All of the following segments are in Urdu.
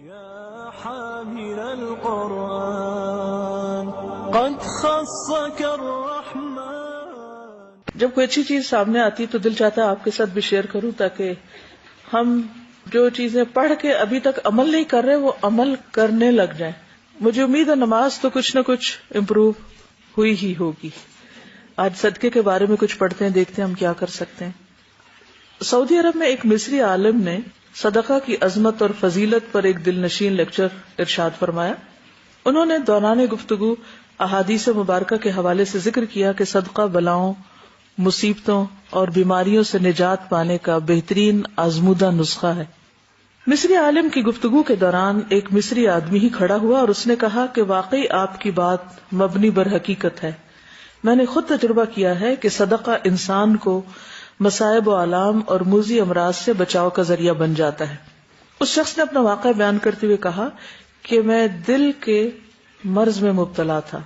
يا حامل القرآن قد خصك الرحمن. جب کوئی اچھی چیز سامنے آتی ہے تو دل چاہتا ہے آپ کے ساتھ بھی شیئر کروں، تاکہ ہم جو چیزیں پڑھ کے ابھی تک عمل نہیں کر رہے وہ عمل کرنے لگ جائیں. مجھے امید ہے نماز تو کچھ نہ کچھ امپروو ہوئی ہی ہوگی. آج صدقے کے بارے میں کچھ پڑھتے ہیں، دیکھتے ہیں ہم کیا کر سکتے ہیں. سعودی عرب میں ایک مصری عالم نے صدقہ کی عظمت اور فضیلت پر ایک دل نشین لیکچر ارشاد فرمایا. انہوں نے دوران گفتگو احادیث مبارکہ کے حوالے سے ذکر کیا کہ صدقہ بلاؤں، مصیبتوں اور بیماریوں سے نجات پانے کا بہترین آزمودہ نسخہ ہے. مصری عالم کی گفتگو کے دوران ایک مصری آدمی ہی کھڑا ہوا اور اس نے کہا کہ واقعی آپ کی بات مبنی بر حقیقت ہے. میں نے خود تجربہ کیا ہے کہ صدقہ انسان کو مصائب و آلام اور موذی امراض سے بچاؤ کا ذریعہ بن جاتا ہے. اس شخص نے اپنا واقعہ بیان کرتے ہوئے کہا کہ میں دل کے مرض میں مبتلا تھا،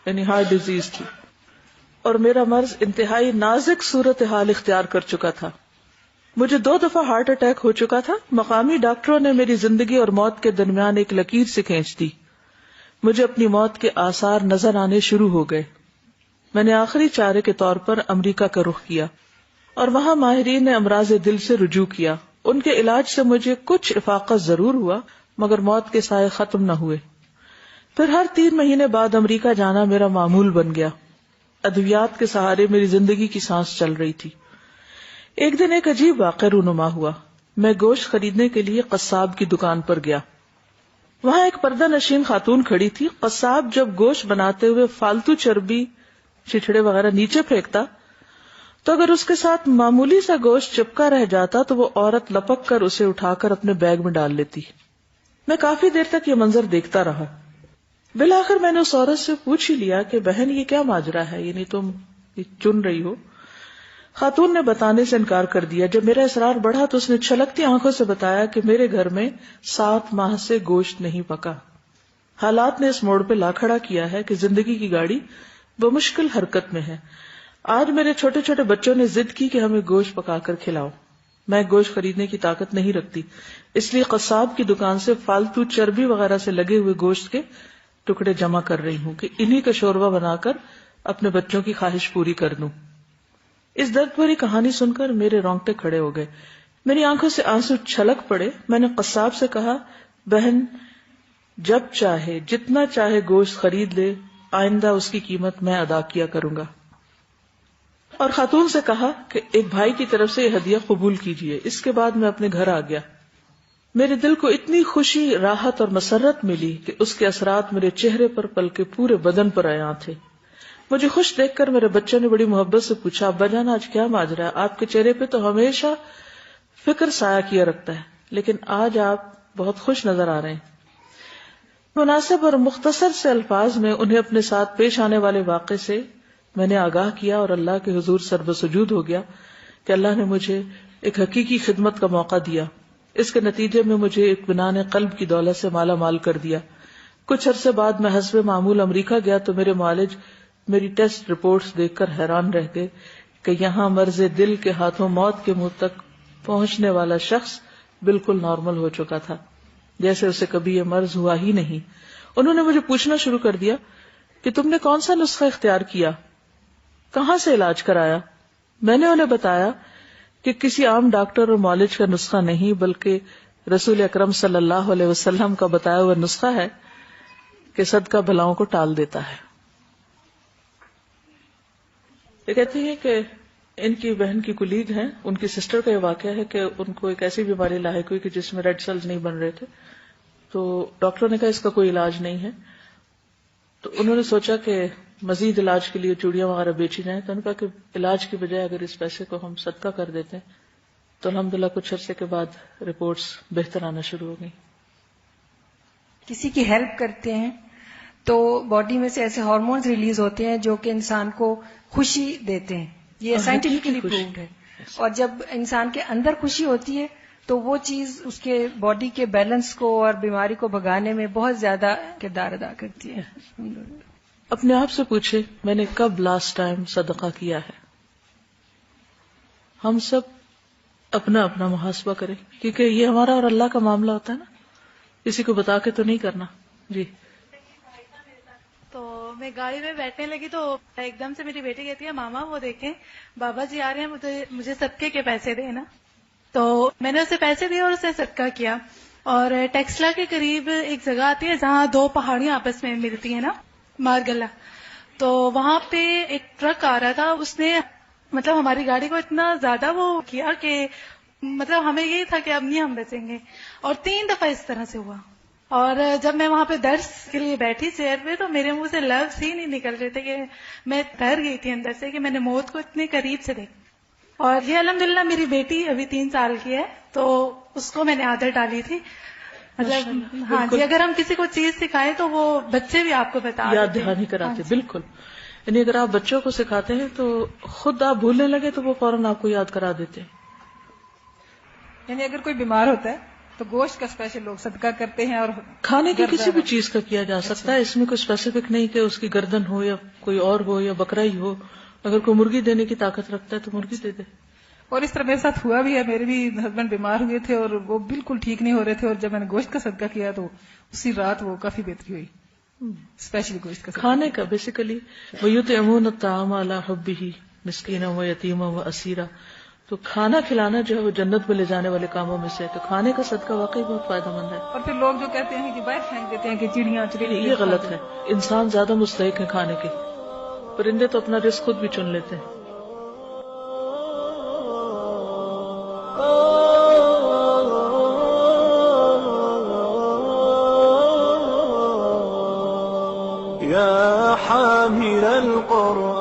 یعنی ہارٹ ڈیزیز تھی، اور میرا مرض انتہائی نازک صورتحال اختیار کر چکا تھا. مجھے 2 دفعہ ہارٹ اٹیک ہو چکا تھا. مقامی ڈاکٹروں نے میری زندگی اور موت کے درمیان ایک لکیر سے کھینچ دی. مجھے اپنی موت کے آثار نظر آنے شروع ہو گئے. میں نے آخری چارے کے طور پر امریکہ کا رخ کیا اور وہاں ماہرین نے امراض دل سے رجوع کیا. ان کے علاج سے مجھے کچھ افاقہ ضرور ہوا، مگر موت کے سائے ختم نہ ہوئے. پھر ہر 3 مہینے بعد امریکہ جانا میرا معمول بن گیا. ادویات کے سہارے میری زندگی کی سانس چل رہی تھی. ایک دن ایک عجیب واقعہ رونما ہوا. میں گوشت خریدنے کے لیے قصاب کی دکان پر گیا. وہاں ایک پردہ نشین خاتون کھڑی تھی. قصاب جب گوشت بناتے ہوئے فالتو چربی، چچڑے وغیرہ نیچے پھینکتا تو اگر اس کے ساتھ معمولی سا گوشت چپکا رہ جاتا تو وہ عورت لپک کر اسے اٹھا کر اپنے بیگ میں ڈال لیتی. میں کافی دیر تک یہ منظر دیکھتا رہا. بالآخر میں نے اس عورت سے پوچھ ہی لیا کہ بہن یہ کیا ماجرا ہے، یعنی تم یہ چن رہی ہو؟ خاتون نے بتانے سے انکار کر دیا. جب میرا اصرار بڑھا تو اس نے چھلکتی آنکھوں سے بتایا کہ میرے گھر میں 7 ماہ سے گوشت نہیں پکا. حالات نے اس موڑ پہ لا کھڑا کیا ہے کہ زندگی کی گاڑی بمشکل حرکت میں ہے. آج میرے چھوٹے چھوٹے بچوں نے ضد کی کہ ہمیں گوشت پکا کر کھلاؤ. میں گوشت خریدنے کی طاقت نہیں رکھتی، اس لیے قصاب کی دکان سے فالتو چربی وغیرہ سے لگے ہوئے گوشت کے ٹکڑے جمع کر رہی ہوں کہ انہی کا شوربہ بنا کر اپنے بچوں کی خواہش پوری کر دوں. اس درد بھری کہانی سن کر میرے رونگٹے کھڑے ہو گئے. میری آنکھوں سے آنسو چھلک پڑے. میں نے قصاب سے کہا، بہن جب چاہے جتنا چاہے گوشت خرید لے، آئندہ اس کی قیمت میں ادا کیا کروں گا. اور خاتون سے کہا کہ ایک بھائی کی طرف سے یہ ہدیہ قبول کیجیے. اس کے بعد میں اپنے گھر آ گیا. میرے دل کو اتنی خوشی، راحت اور مسرت ملی کہ اس کے اثرات میرے چہرے پر بلکہ پورے بدن پر عیاں تھے. مجھے خوش دیکھ کر میرے بچوں نے بڑی محبت سے پوچھا، ابا جان آج کیا ماجرا ہے؟ آپ کے چہرے پہ تو ہمیشہ فکر سایہ کیا رکھتا ہے، لیکن آج آپ بہت خوش نظر آ رہے ہیں. مناسب اور مختصر سے الفاظ میں انہیں اپنے ساتھ پیش آنے والے واقعے سے میں نے آگاہ کیا اور اللہ کے حضور سرب سجود ہو گیا کہ اللہ نے مجھے ایک حقیقی خدمت کا موقع دیا. اس کے نتیجے میں مجھے اطمینان قلب کی دولت سے مالا مال کر دیا. کچھ عرصے بعد میں حسب معمول امریکہ گیا تو میرے معالج میری ٹیسٹ رپورٹس دیکھ کر حیران رہ گئے کہ یہاں مرض دل کے ہاتھوں موت کے منہ تک پہنچنے والا شخص بالکل نارمل ہو چکا تھا، جیسے اسے کبھی یہ مرض ہوا ہی نہیں. انہوں نے مجھے پوچھنا شروع کر دیا کہ تم نے کون سا نسخہ اختیار کیا، کہاں سے علاج کرایا؟ میں نے انہیں بتایا کہ کسی عام ڈاکٹر اور معالج کا نسخہ نہیں، بلکہ رسول اکرم صلی اللہ علیہ وسلم کا بتایا ہوا نسخہ ہے کہ صدقہ بلاؤں کو ٹال دیتا ہے. یہ کہتی ہیں کہ ان کی بہن کی کولیگ ہیں، ان کی سسٹر کا یہ واقعہ ہے کہ ان کو ایک ایسی بیماری لاحق ہوئی کہ جس میں ریڈ سیلز نہیں بن رہے تھے. تو ڈاکٹروں نے کہا اس کا کوئی علاج نہیں ہے. تو انہوں نے سوچا کہ مزید علاج کے لیے چوڑیاں وغیرہ بیچی جائیں. تو انہوں نے کہا کہ علاج کی بجائے اگر اس پیسے کو ہم صدقہ کر دیتے ہیں تو الحمدللہ کچھ عرصے کے بعد رپورٹس بہتر آنا شروع ہو گئی. کسی کی ہیلپ کرتے ہیں تو باڈی میں سے ایسے ہارمونز ریلیز ہوتے ہیں جو کہ انسان کو خوشی دیتے ہیں. یہ سائنٹیفکلی پرووڈ ہے. اور جب انسان کے اندر خوشی ہوتی ہے تو وہ چیز اس کے باڈی کے بیلنس کو اور بیماری کو بھگانے میں بہت زیادہ کردار ادا کرتی ہے. اپنے آپ سے پوچھے میں نے کب لاسٹ ٹائم صدقہ کیا ہے. ہم سب اپنا اپنا محاسبہ کریں، کیونکہ یہ ہمارا اور اللہ کا معاملہ ہوتا ہے نا. کسی کو بتا کے تو نہیں کرنا. جی. تو میں گاڑی میں بیٹھنے لگی تو ایک دم سے میری بیٹی کہتی ہے ماما وہ دیکھیں بابا جی آ رہے ہیں, مجھے صدقے کے پیسے دینا. تو میں نے اسے پیسے دیے اور اسے صدقہ کیا. اور ٹیکسلا کے قریب ایک جگہ آتی ہے جہاں دو پہاڑیاں آپس میں ملتی ہیں نا, مارگلا. تو وہاں پہ ایک ٹرک آ رہا تھا, اس نے مطلب ہماری گاڑی کو اتنا زیادہ وہ کیا کہ مطلب ہمیں یہی تھا کہ اب نہیں ہم بچیں گے. اور 3 دفعہ اس طرح سے ہوا. اور جب میں وہاں پہ درس کے لیے بیٹھی چیئر پہ تو میرے منہ سے لفظ ہی نہیں نکل رہے تھے کہ میں ڈر گئی تھی اندر سے کہ میں نے موت کو اتنے قریب سے دیکھا. اور یہ الحمدللہ میری بیٹی ابھی 3 سال کی ہے تو اس کو میں نے عادت ڈالی تھی. مطلب ہاں جی, اگر ہم کسی کو چیز سکھائیں تو وہ بچے بھی آپ کو بتا یاد دہانی کراتے. بالکل. یعنی اگر آپ بچوں کو سکھاتے ہیں تو خود آپ بھولنے لگے تو وہ فوراً آپ کو یاد کرا دیتے ہیں. یعنی اگر کوئی بیمار ہوتا ہے تو گوشت کا اسپیشل لوگ صدقہ کرتے ہیں, اور کھانے کی کسی بھی چیز کا کیا جا سکتا ہے, اس میں کوئی اسپیسیفک نہیں کہ اس کی گردن ہو یا کوئی اور ہو یا بکرا ہی ہو. اگر کوئی مرغی دینے کی طاقت رکھتا ہے تو مرغی دے دے. اور اس طرح میرے ساتھ ہوا بھی ہے. میرے بھی ہسبینڈ بیمار ہوئے تھے اور وہ بالکل ٹھیک نہیں ہو رہے تھے, اور جب میں نے گوشت کا صدقہ کیا تو اسی رات وہ کافی بہتری ہوئی. اسپیشلی گوشت کا کھانے کا بیسیکلی وَيُطْعِمُونَ الطَّعَامَ عَلَىٰ حُبِّهِ مِسْكِينًا وَيَتِيمًا وَأَسِيرًا. تو کھانا کھلانا جو ہے وہ جنت میں لے جانے والے کاموں میں سے ہے. تو کھانے کا صدقہ واقعی بہت فائدہ مند ہے. اور پھر لوگ جو کہتے ہیں کہ باہر پھینک دیتے ہیں کہ چڑیاں یہ غلط ہے. انسان زیادہ مستحق ہے کھانے کے. پرندے تو اپنا رزق خود بھی چن لیتے ہیں. يا حامل القرآن